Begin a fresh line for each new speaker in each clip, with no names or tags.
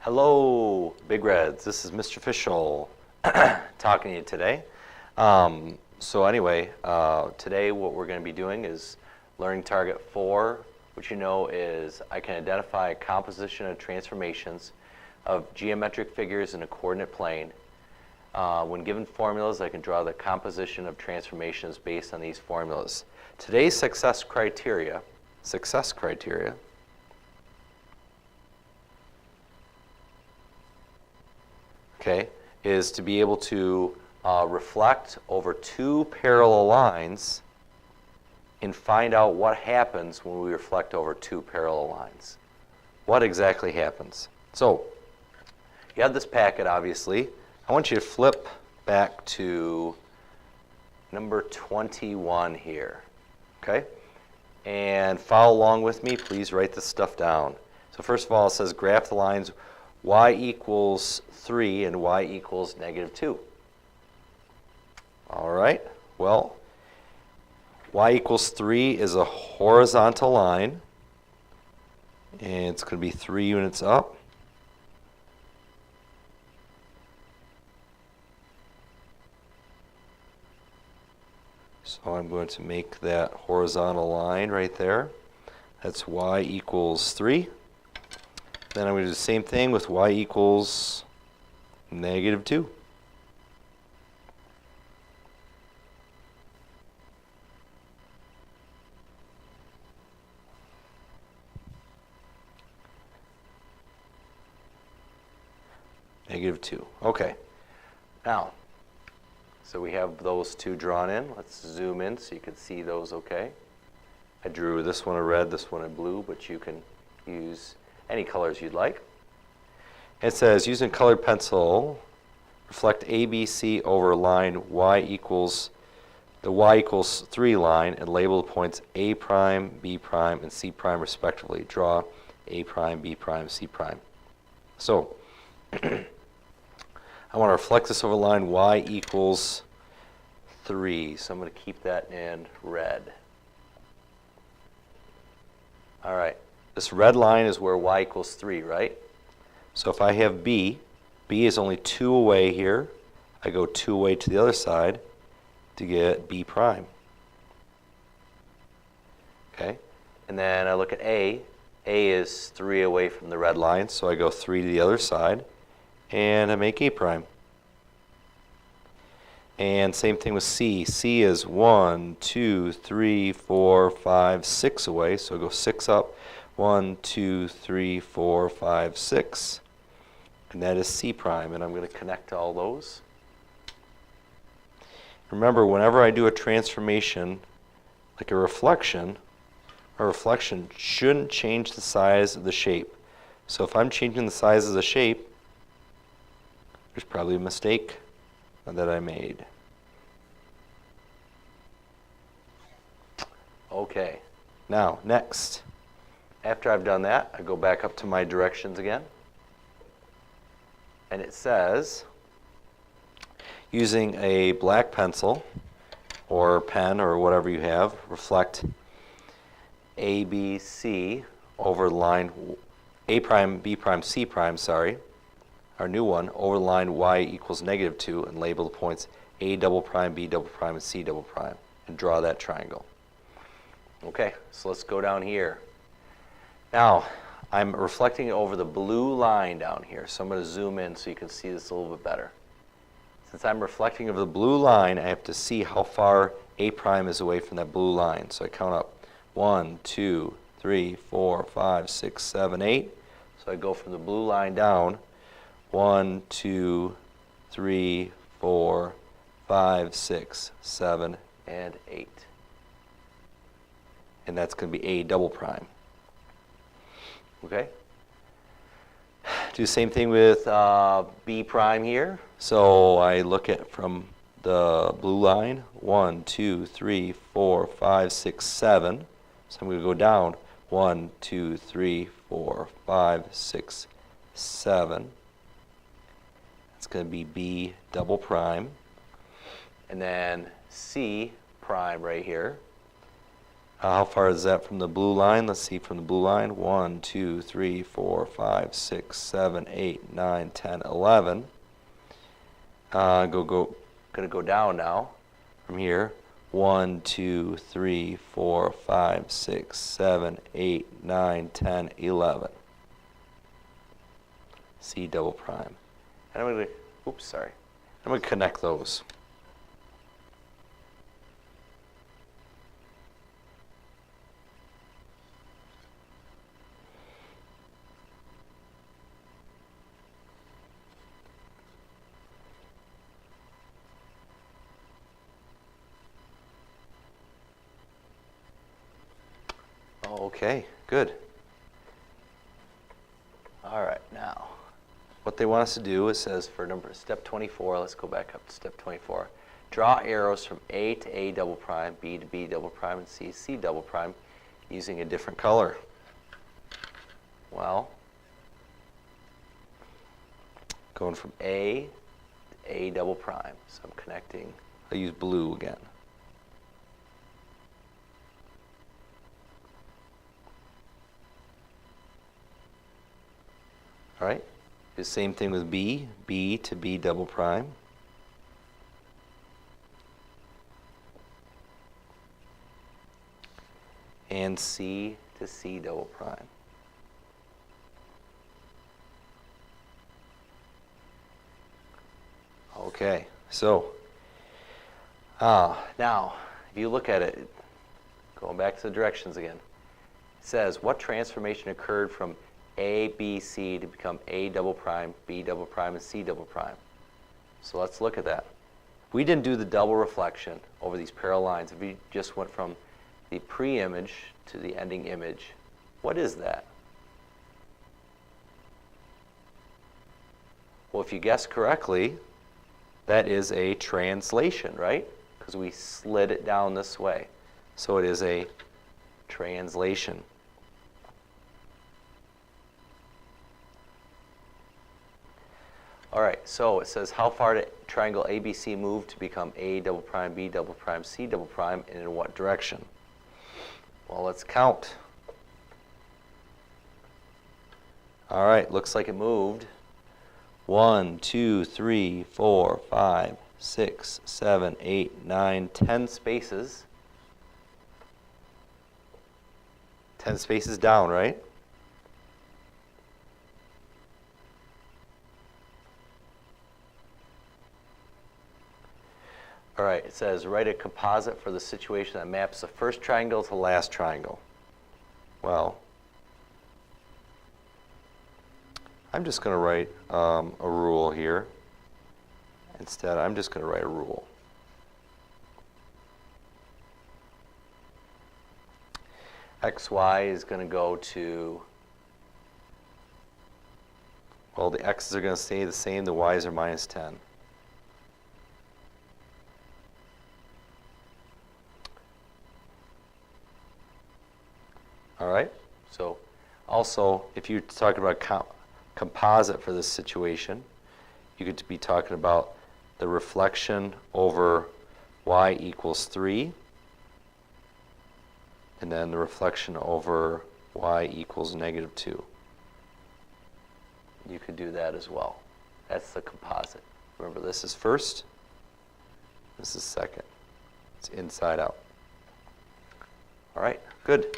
Hello, Big Reds. This is Mr. Fishel talking to you today. Today what we're going to be doing is learning target 4, which you know is I can identify a composition of transformations of geometric figures in a coordinate plane. When given formulas, I can draw the composition of transformations based on these formulas. Today's success criteria, okay, is to be able to reflect over two parallel lines and find out what happens when we reflect over two parallel lines. What exactly happens? So, you have this packet, obviously. I want you to flip back to number 21 here, okay? And follow along with me. Please write this stuff down. So first of all, it says graph the lines y equals 3 and y equals -2. All right, well, y equals 3 is a horizontal line, and it's going to be 3 units up. So I'm going to make that horizontal line right there. That's y equals 3. Then I'm going to do the same thing with y equals -2. -2. Okay. Now, so we have those two drawn in. Let's zoom in so you can see those okay. I drew this one in red, this one in blue, but you can use any colors you'd like. It says, using colored pencil, reflect ABC over line y equals, the y equals 3 line, and label the points A prime, B prime, and C prime respectively. Draw A prime, B prime, C prime. So, I want to reflect this over line y equals 3. So I'm going to keep that in red. All right. This red line is where y equals 3, right? So if I have B is only 2 away here. I go 2 away to the other side to get B prime. Okay? And then I look at A. A is 3 away from the red line, so I go 3 to the other side, and I make A prime. And same thing with C. C is 1, 2, 3, 4, 5, 6 away, so I go 6 up. 1, 2, 3, 4, 5, 6. And that is C prime, and I'm going to connect all those. Remember, whenever I do a transformation, like a reflection shouldn't change the size of the shape. So if I'm changing the size of the shape, there's probably a mistake that I made. Okay, now next. After I've done that, I go back up to my directions again. And it says, using a black pencil or pen or whatever you have, reflect A, B, C over line A prime, B prime, C prime, our new one, over line y equals -2, and label the points A double prime, B double prime, and C double prime, and draw that triangle. Okay, so let's go down here. Now, I'm reflecting over the blue line down here, so I'm going to zoom in so you can see this a little bit better. Since I'm reflecting over the blue line, I have to see how far A prime is away from that blue line. So I count up 1, 2, 3, 4, 5, 6, 7, 8. So I go from the blue line down 1, 2, 3, 4, 5, 6, 7, and 8. And that's going to be A double prime. Okay? Do the same thing with B prime here. So I look at from the blue line, 1, 2, 3, 4, 5, 6, 7. So I'm going to go down 1, 2, 3, 4, 5, 6, 7. It's going to be B double prime. And then C prime right here. How far is that from the blue line? Let's see, from the blue line. 1, 2, 3, 4, 5, 6, 7, 8, 9, 10, 11. Gonna go down now from here. 1, 2, 3, 4, 5, 6, 7, 8, 9, 10, 11. C double prime. And I'm gonna connect those. Okay, good. All right, now, what they want us to do, it says for step 24, let's go back up to step 24. Draw arrows from A to A double prime, B to B double prime, and C to C double prime using a different color. Well, going from A to A double prime, so I'm connecting, I'll use blue again. All right, the same thing with B, B to B double prime. And C to C double prime. Okay, so now if you look at it, going back to the directions again, it says what transformation occurred from A, B, C to become A double prime, B double prime, and C double prime. So let's look at that. We didn't do the double reflection over these parallel lines. If we just went from the pre-image to the ending image, what is that? Well, if you guess correctly, that is a translation, right? Because we slid it down this way. So it is a translation. All right, so it says how far did triangle ABC move to become A double prime, B double prime, C double prime, and in what direction? Well, let's count. All right, looks like it moved 1, 2, 3, 4, 5, 6, 7, 8, 9, 10 spaces. 10 spaces down, right? All right, it says write a composite for the situation that maps the first triangle to the last triangle. Well, I'm just going to write a rule here. Instead, I'm just going to write a rule. XY is going to go to, well, the x's are going to stay the same, the y's are minus 10. All right, so also, if you're talking about composite for this situation, you could be talking about the reflection over y equals 3, and then the reflection over y equals negative 2. You could do that as well. That's the composite. Remember, this is first, this is second. It's inside out. All right, good.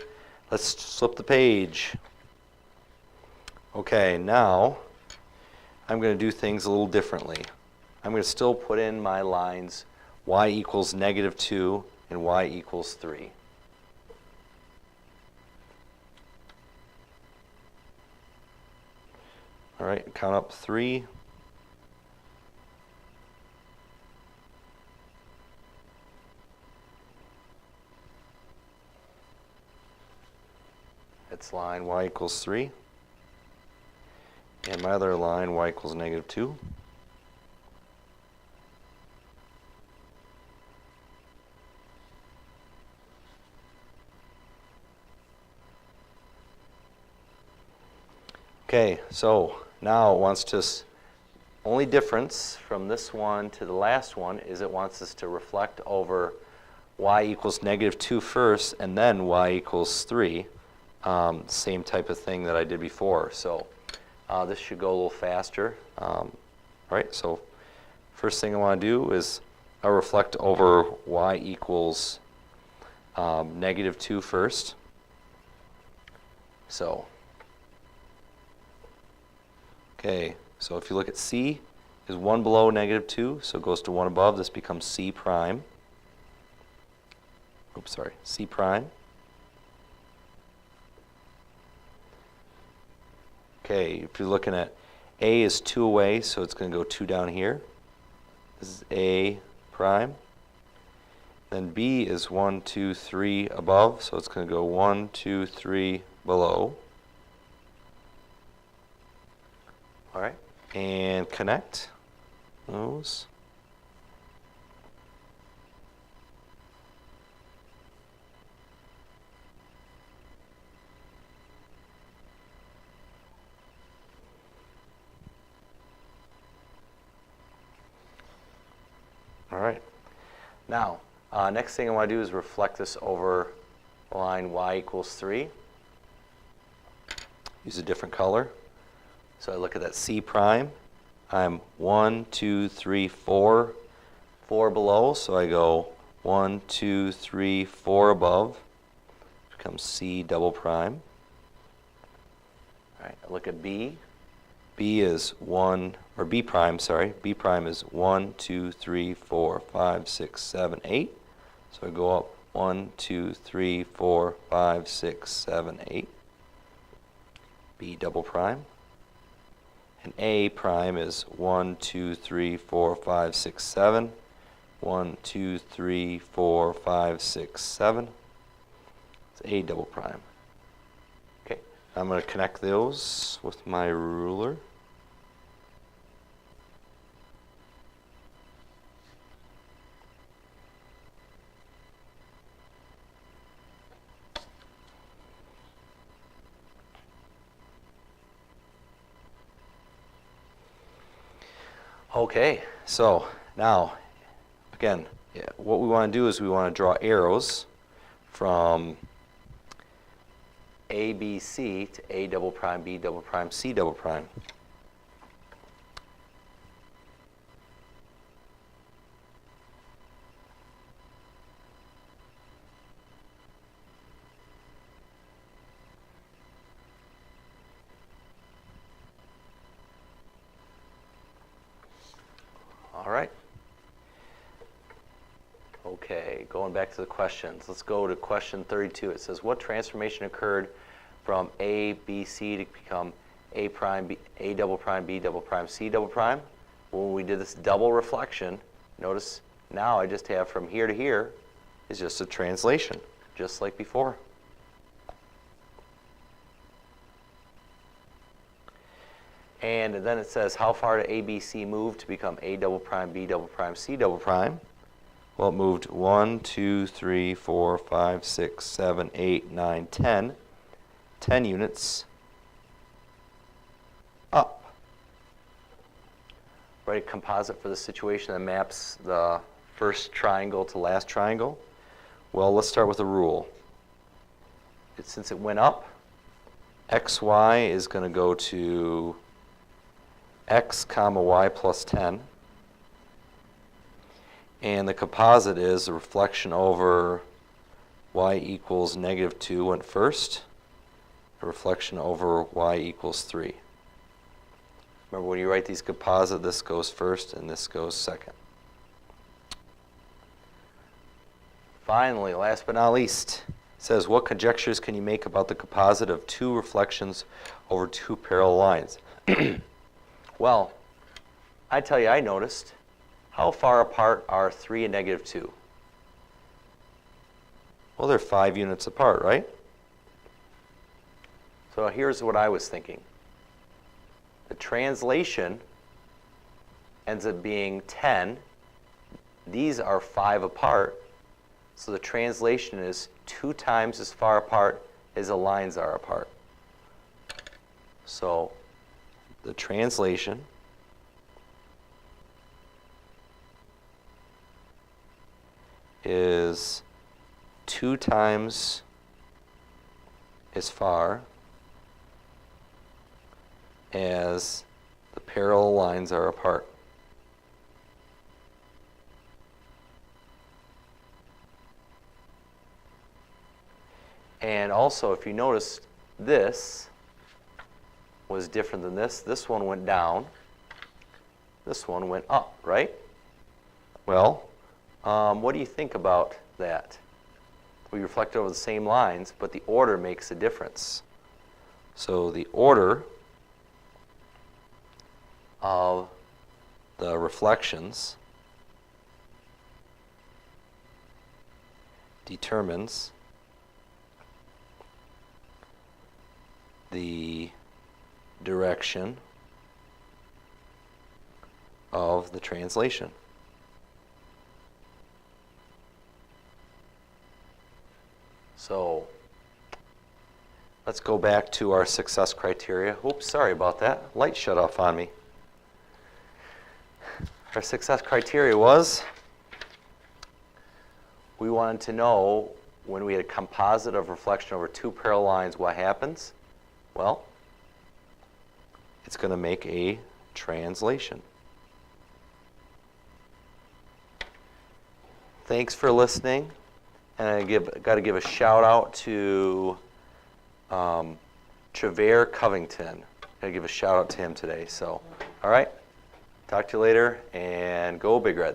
Let's flip the page. Okay, now I'm going to do things a little differently. I'm going to still put in my lines y equals negative 2 and y equals 3. All right, count up 3. That's line y equals 3. And my other line, y equals negative 2. Okay, so now it wants to, only difference from this one to the last one is it wants us to reflect over y equals -2 first, and then y equals 3. Same type of thing that I did before. So this should go a little faster. All right, so first thing I want to do is I'll reflect over y equals -2 first. So, okay, so if you look at C, is 1 below -2, so it goes to 1 above. This becomes C prime. Oops, sorry, C prime. Okay, if you're looking at A is 2 away, so it's going to go 2 down here. This is A prime. Then B is 1, 2, 3 above, so it's going to go 1, 2, 3 below. All right, and connect those. All right. Now, next thing I want to do is reflect this over line y equals 3. Use a different color. So I look at that C prime. I'm 1, 2, 3, 4. 4 below, so I go 1, 2, 3, 4 above. Becomes C double prime. All right, I look at B. B is 1, or B prime, sorry. B prime is 1, 2, 3, 4, 5, 6, 7, 8. So I go up 1, 2, 3, 4, 5, 6, 7, 8. B double prime. And A prime is 1, 2, 3, 4, 5, 6, 7. 1, 2, 3, 4, 5, 6, 7. It's A double prime. Okay, I'm going to connect those with my ruler. Okay, so now, again, what we want to do is we want to draw arrows from A, B, C to A double prime, B double prime, C double prime. All right. Okay, going back to the questions. Let's go to question 32. It says, what transformation occurred from A, B, C to become A prime, B, A double prime, B double prime, C double prime? When we did this double reflection, notice now I just have from here to here is just a translation, just like before. And then it says, how far did ABC move to become A double prime, B double prime, C double prime? Well, it moved 1, 2, 3, 4, 5, 6, 7, 8, 9, 10. 10 units up. Write a composite for the situation that maps the first triangle to last triangle. Well, let's start with a rule. Since it went up, XY is going to go to x comma y plus 10, and the composite is the reflection over y equals -2 went first, the reflection over y equals 3. Remember, when you write these composite, this goes first and this goes second. Finally, last but not least, it says, what conjectures can you make about the composite of two reflections over two parallel lines? Well, I tell you, I noticed, how far apart are 3 and -2? Well, they're 5 units apart, right? So here's what I was thinking. The translation ends up being 10. These are 5 apart, so the translation is 2 times as far apart as the lines are apart. So the translation is 2 times as far as the parallel lines are apart. And also, if you notice, this was different than this. This one went down. This one went up, right? Well, what do you think about that? We reflect over the same lines, but the order makes a difference. So the order of the reflections determines the direction of the translation. So let's go back to our success criteria. Oops, sorry about that. Light shut off on me. Our success criteria was, we wanted to know when we had a composite of reflection over 2 parallel lines, what happens? Well, it's going to make a translation. Thanks for listening. And I got to give a shout out to Trevor Covington. Got to give a shout out to him today. So, all right. Talk to you later, and go Big Red.